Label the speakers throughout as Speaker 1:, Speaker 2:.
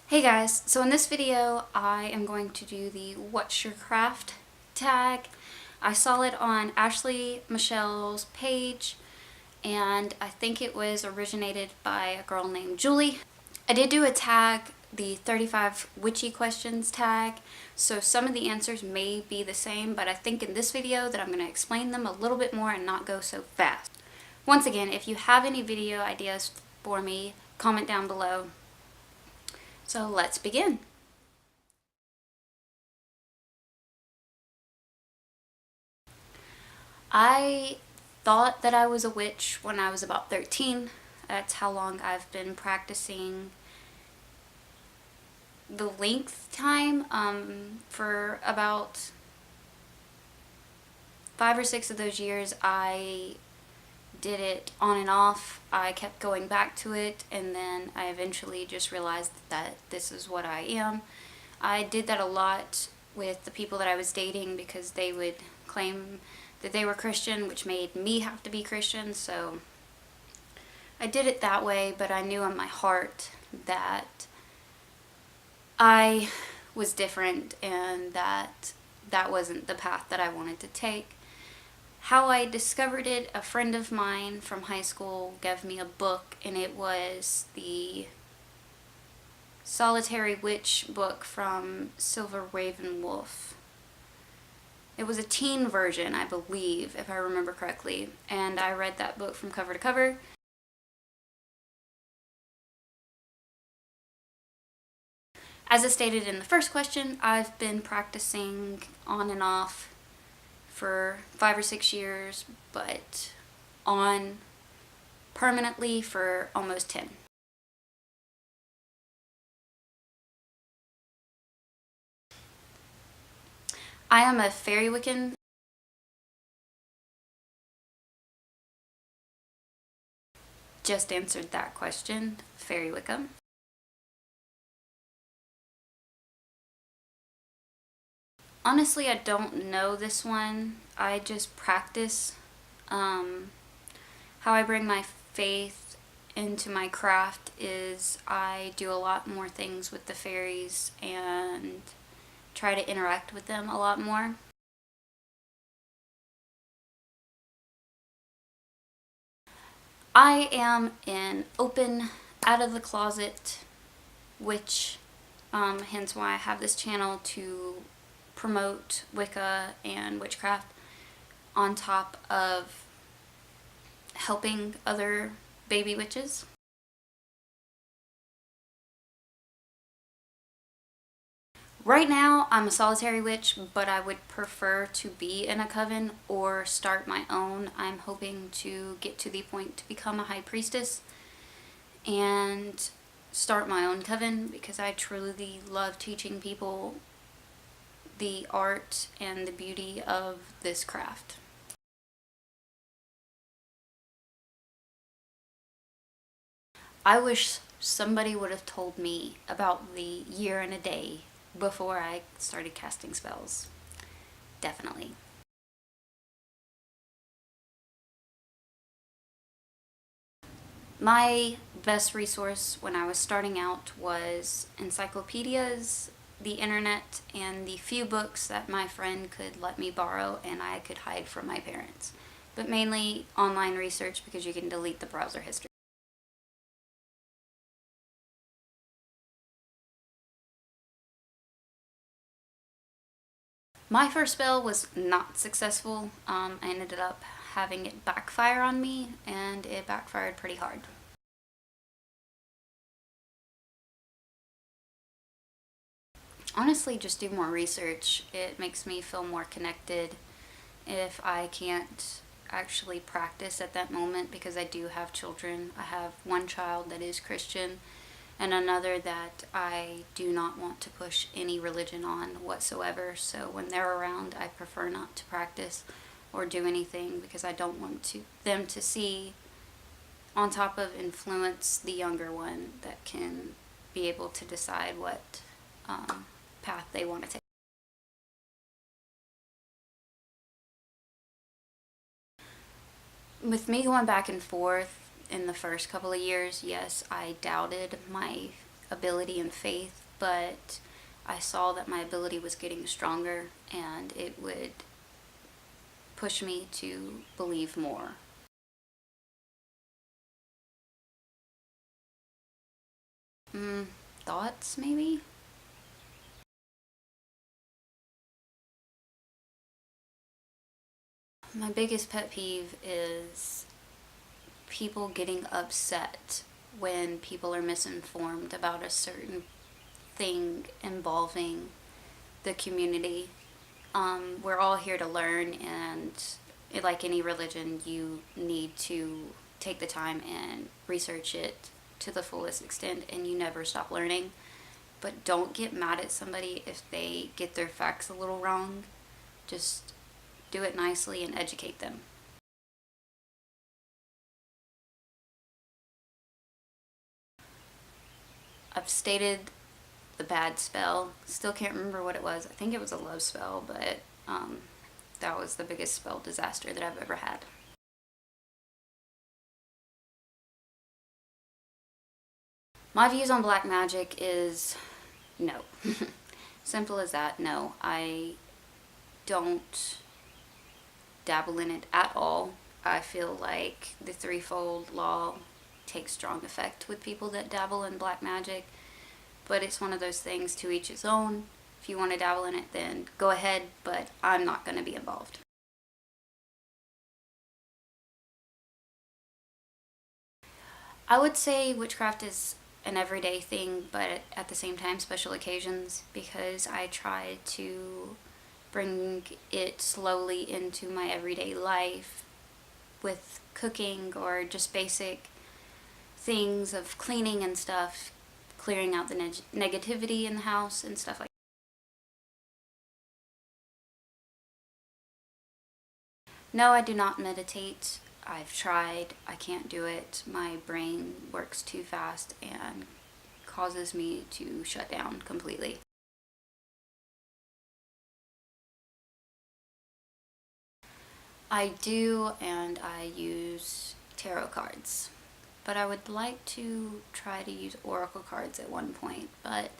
Speaker 1: Hey guys, so in this video I am going to do the What's Your Craft tag. I saw it on Ashley Michelle's page and I think it was originated by a girl named Julie. I did do a tag, the 35 witchy questions tag, so some of the answers may be the same, but I think in this video that I'm going to explain them a little bit more and not go so fast. Once again, if you have any video ideas for me, comment down below. So let's begin. I thought that I was a witch when I was about 13. That's how long I've been practicing. The length time, for about 5 or 6 of those years, I did it on and off. I kept going back to it, and then I eventually just realized that this is what I am. I did that a lot with the people that I was dating because they would claim that they were Christian, which made me have to be Christian, so I did it that way, but I knew in my heart that I was different and that that wasn't the path that I wanted to take. How I discovered it, a friend of mine from high school gave me a book, and it was the Solitary Witch book from ｃαlleδ. It was a teen version, I believe, if I remember correctly, and I read that book from cover to cover. As I stated in the first question, I've been practicing on and off for 5 or 6 years, but on permanently for almost 10. I am a फ़iρστ. Just answered that question, फ़iρστ. Honestly, I don't know this one. I just practice. How I bring my faith into my craft is I do a lot more things with the fairies and try to interact with them a lot more. I am an open, out of the closet witch, hence why I have this channel to promote Wicca and witchcraft on top of helping other baby witches. Right now I'm a solitary witch, but I would prefer to be in a coven or start my own. I'm hoping to get to the point to become a high priestess and start my own coven because I truly love teaching people the art and the beauty of this craft. I wish somebody would have told me about the year and a day before I started casting spells. Definitely. My best resource when I was starting out was encyclopedias, the internet, and the few books that my friend could let me borrow and I could hide from my parents. But mainly online research because you can delete the browser history. My first spell was not successful. I ended up having it backfire on me, and it backfired pretty hard. Honestly, just do more research. It makes me feel more connected if I can't actually practice at that moment, because I do have children. I have one child that is Christian and another that I do not want to push any religion on whatsoever. So when they're around, I prefer not to practice or do anything because I don't want them to see, on top of influence the younger one that can be able to decide what path they want to take. With me going back and forth, in the first couple of years, yes, I doubted my ability and faith, but I saw that my ability was getting stronger and it would push me to believe more. Thoughts, maybe? My biggest pet peeve is people getting upset when people are misinformed about a certain thing involving the community. We're all here to learn, and like any religion, you need to take the time and research it to the fullest extent, and you never stop learning. But don't get mad at somebody if they get their facts a little wrong. Just do it nicely and educate them. I've stated the bad spell. Still can't remember what it was. I think it was a love spell, but that was the biggest spell disaster that I've ever had. My views on black magic is no. Simple as that, no. I don't dabble in it at all. I feel like the threefold law takes strong effect with people that dabble in black magic, but it's one of those things, to each his own. If you want to dabble in it, then go ahead, but I'm not going to be involved. I would say witchcraft is an everyday thing, but at the same time special occasions, because I try to bring it slowly into my everyday life with cooking or just basic things of cleaning and stuff, clearing out the negativity in the house and stuff like that. No, I do not meditate. I've tried. I can't do it. My brain works too fast and causes me to shut down completely. I do, and I use tarot cards. But I would like to try to use oracle cards at one point, but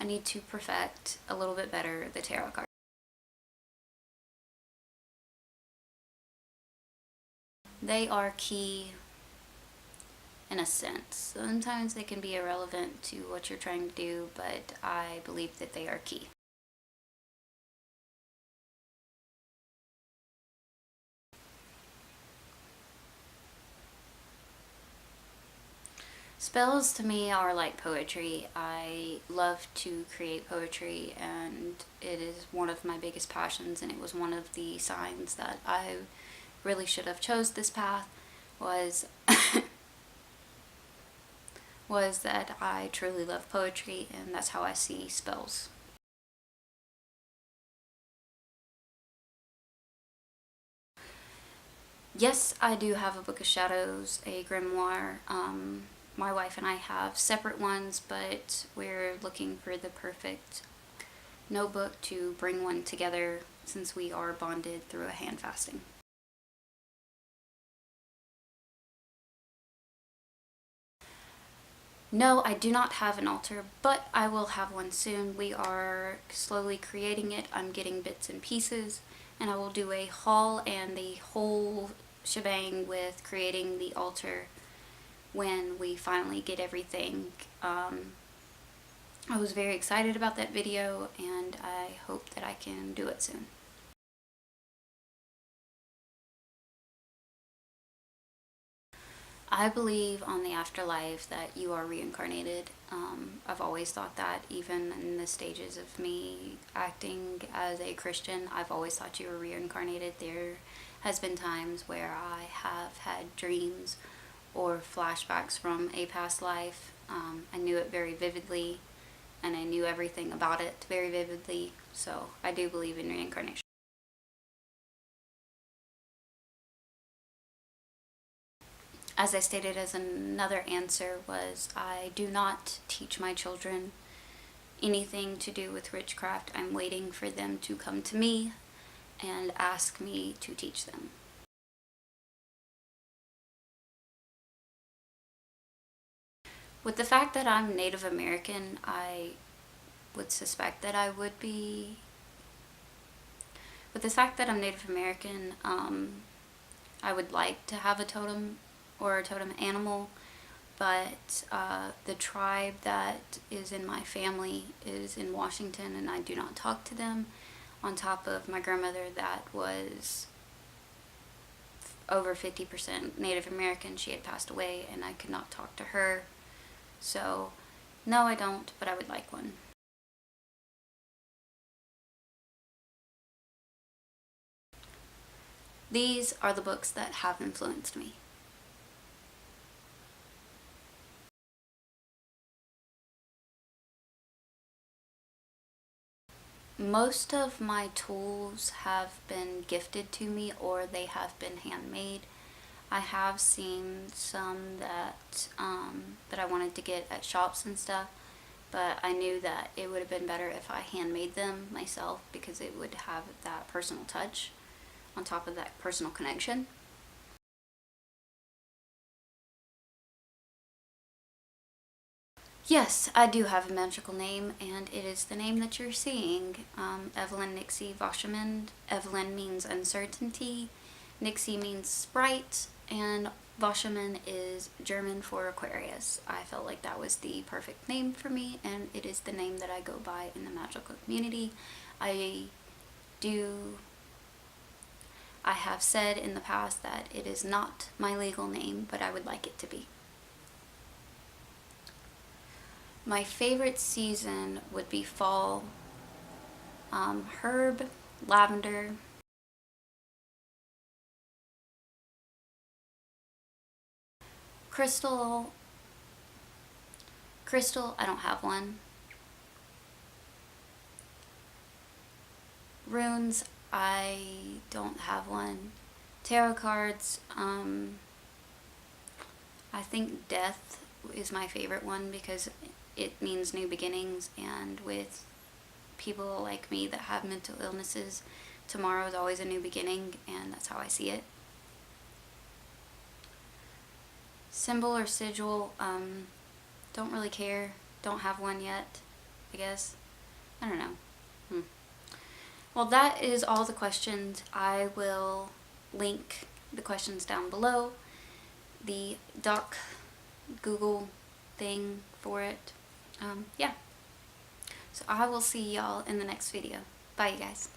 Speaker 1: I need to perfect a little bit better the tarot cards. They are key in a sense. Sometimes they can be irrelevant to what you're trying to do, but I believe that they are key. Spells to me are like poetry. I love to create poetry, and it is one of my biggest passions, and it was one of the signs that I really should have chose this path was was that I truly love poetry, and that's how I see spells. Yes, I do have a book of shadows, a grimoire. My wife and I have separate ones, but we're looking for the perfect notebook to bring one together since we are bonded through a hand fasting. No, I do not have an altar, but I will have one soon. We are slowly creating it. I'm getting bits and pieces, and I will do a haul and the whole shebang with creating the altar when we finally get everything. I was very excited about that video, and I hope that I can do it soon. I believe on the afterlife, that you are reincarnated. I've always thought that, even in the stages of me acting as a Christian, I've always thought you were reincarnated. There has been times where I have had dreams or flashbacks from a past life. I knew it very vividly, and I knew everything about it very vividly, so I do believe in reincarnation. As I stated as another answer, was I do not teach my children anything to do with witchcraft. I'm waiting for them to come to me and ask me to teach them. With the fact that I'm Native American, I would suspect that I would be. With the fact that I'm Native American, I would like to have a totem or a totem animal, but the tribe that is in my family is in Washington, and I do not talk to them. On top of my grandmother that was over 50% Native American, she had passed away, and I could not talk to her. So, no, I don't, but I would like one. These are the books that have influenced me. Most of my tools have been gifted to me or they have been handmade. I have seen some that that I wanted to get at shops and stuff, but I knew that it would have been better if I handmade them myself because it would have that personal touch on top of that personal connection. Yes, I do have a magical name, and it is the name that you're seeing. Evelyn Nixie ᴅᴛᴇ. Evelyn means uncertainty, Nixie means sprite, and ᴅᴛᴇ is German for Aquarius. I felt like that was the perfect name for me, and it is the name that I go by in the magical community. I have said in the past that it is not my legal name, but I would like it to be. My favorite season would be fall. Herb, lavender. Crystal, I don't have one. Runes, I don't have one. Tarot cards, I think death is my favorite one because it means new beginnings, and with people like me that have mental illnesses, tomorrow is always a new beginning, and that's how I see it. Symbol or sigil, don't really care. Don't have one yet, I guess. I don't know. Well, that is all the questions. I will link the questions down below. The doc Google thing for it. Yeah. So I will see y'all in the next video. Bye, you guys.